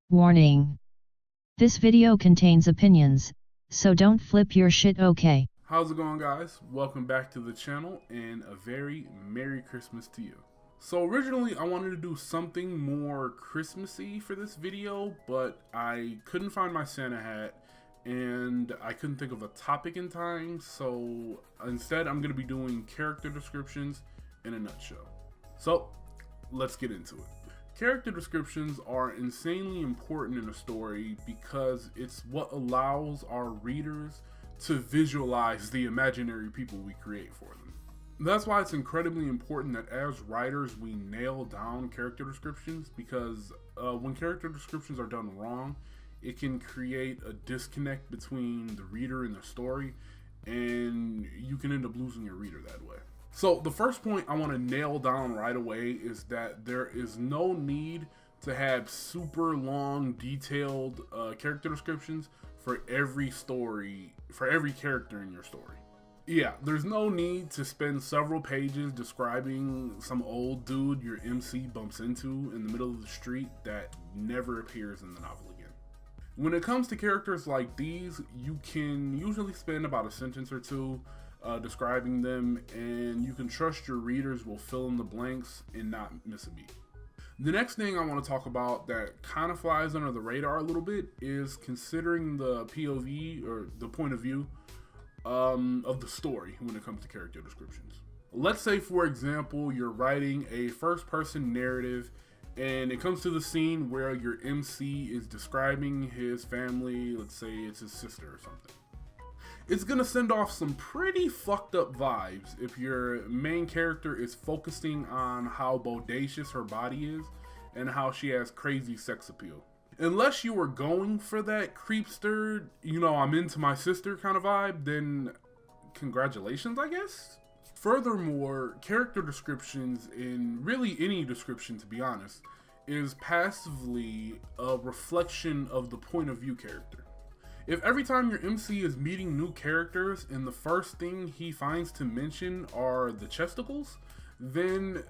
Warning. This video contains opinions, so don't flip your shit, okay? How's it going, guys? Welcome back to the channel and a very Merry Christmas to you. So originally I wanted to do something more Christmassy for this video, but I couldn't find my Santa hat and I couldn't think of a topic in time, so instead I'm going to be doing character descriptions in a nutshell. So let's get into it. Character descriptions are insanely important in a story because it's what allows our readers to visualize the imaginary people we create for them. That's why it's incredibly important that as writers we nail down character descriptions, because when character descriptions are done wrong, it can create a disconnect between the reader and the story, and you can end up losing your reader that way. So the first point I want to nail down right away is that there is no need to have super long, detailed character descriptions for every story, for every character in your story. Yeah, there's no need to spend several pages describing some old dude your MC bumps into in the middle of the street that never appears in the novel again. When it comes to characters like these, you can usually spend about a sentence or two describing them, and you can trust your readers will fill in the blanks and not miss a beat. The next thing I want to talk about that kind of flies under the radar a little bit is considering the POV, or the point of view, of the story when it comes to character descriptions. Let's say, for example, you're writing a first-person narrative and it comes to the scene where your MC is describing his family. Let's say it's his sister or something. It's gonna send off some pretty fucked up vibes if your main character is focusing on how bodacious her body is and how she has crazy sex appeal. Unless you were going for that creepster, I'm into my sister kind of vibe, then congratulations, I guess. Furthermore, character descriptions, in really any description to be honest, is passively a reflection of the point of view character. If every time your MC is meeting new characters and the first thing he finds to mention are the chesticles, then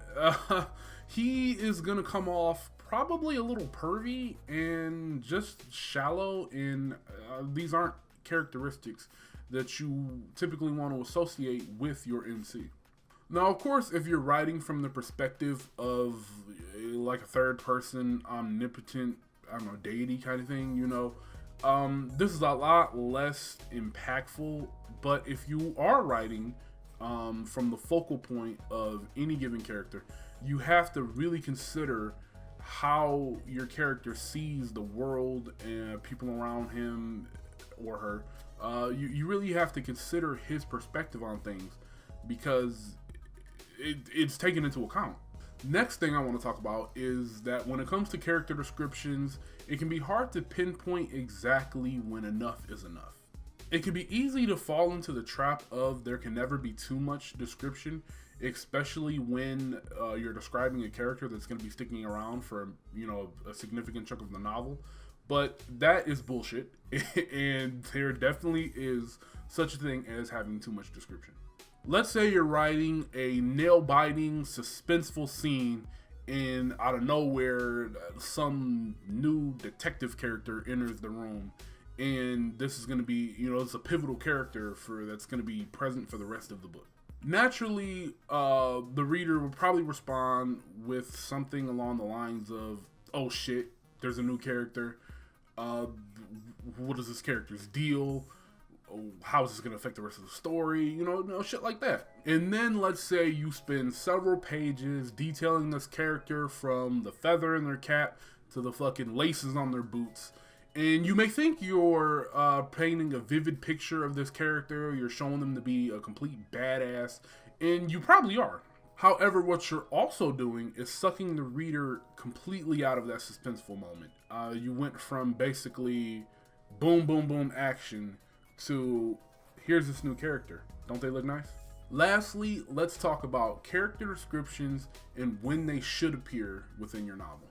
he is gonna come off probably a little pervy and just shallow, and these aren't characteristics that you typically want to associate with your MC. Now, of course, if you're writing from the perspective of like a third person, omnipotent, deity kind of thing, this is a lot less impactful. But if you are writing from the focal point of any given character, you have to really consider how your character sees the world and people around him or her. You really have to consider his perspective on things, because it's taken into account. Next thing I want to talk about is that when it comes to character descriptions, it can be hard to pinpoint exactly when enough is enough. It can be easy to fall into the trap of there can never be too much description, especially when you're describing a character that's going to be sticking around for a significant chunk of the novel. But that is bullshit, and there definitely is such a thing as having too much description. Let's say you're writing a nail-biting, suspenseful scene, and out of nowhere, some new detective character enters the room, and this is going to be, it's a pivotal character that's going to be present for the rest of the book. Naturally, the reader will probably respond with something along the lines of, "Oh shit, there's a new character. What is this character's deal? How is this going to affect the rest of the story?" Shit like that. And then let's say you spend several pages detailing this character from the feather in their cap to the fucking laces on their boots. And you may think you're painting a vivid picture of this character, you're showing them to be a complete badass, and you probably are. However, what you're also doing is sucking the reader completely out of that suspenseful moment. You went from basically boom, boom, boom action to here's this new character. Don't they look nice? Lastly, let's talk about character descriptions and when they should appear within your novel.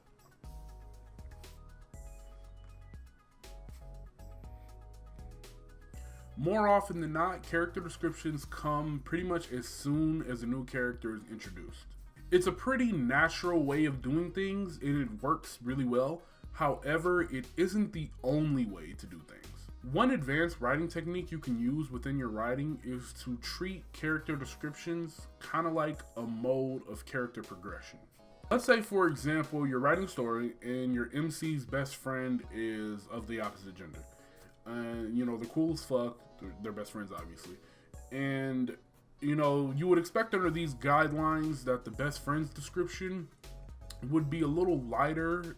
More often than not, character descriptions come pretty much as soon as a new character is introduced. It's a pretty natural way of doing things and it works really well. However, it isn't the only way to do things. One advanced writing technique you can use within your writing is to treat character descriptions kind of like a mode of character progression. Let's say, for example, you're writing a story and your MC's best friend is of the opposite gender. You know, they're cool as fuck. They're best friends, obviously. And, you know, you would expect under these guidelines that the best friend's description would be a little lighter.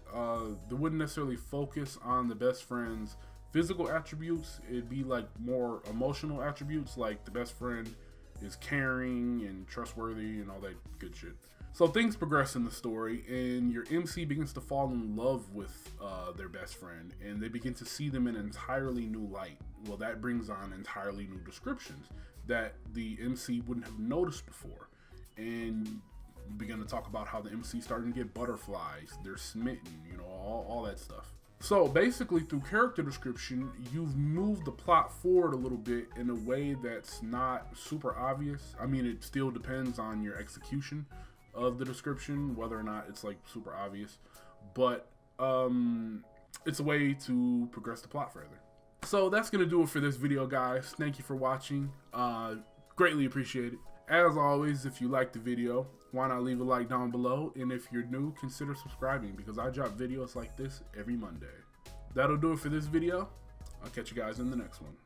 They wouldn't necessarily focus on the best friend's physical attributes. It'd be like more emotional attributes, like the best friend is caring and trustworthy and all that good shit. So things progress in the story and your MC begins to fall in love with their best friend, and they begin to see them in an entirely new light. Well, that brings on entirely new descriptions that the MC wouldn't have noticed before. And begin to talk about how the MC starting to get butterflies, they're smitten, you know, all that stuff. So basically, through character description, you've moved the plot forward a little bit in a way that's not super obvious. I mean, it still depends on your execution of the description, whether or not it's like super obvious, but it's a way to progress the plot further. So that's gonna do it for this video, guys. Thank you for watching. Greatly appreciate it. As always, if you liked the video, why not leave a like down below? And if you're new, consider subscribing, because I drop videos like this every Monday. That'll do it for this video. I'll catch you guys in the next one.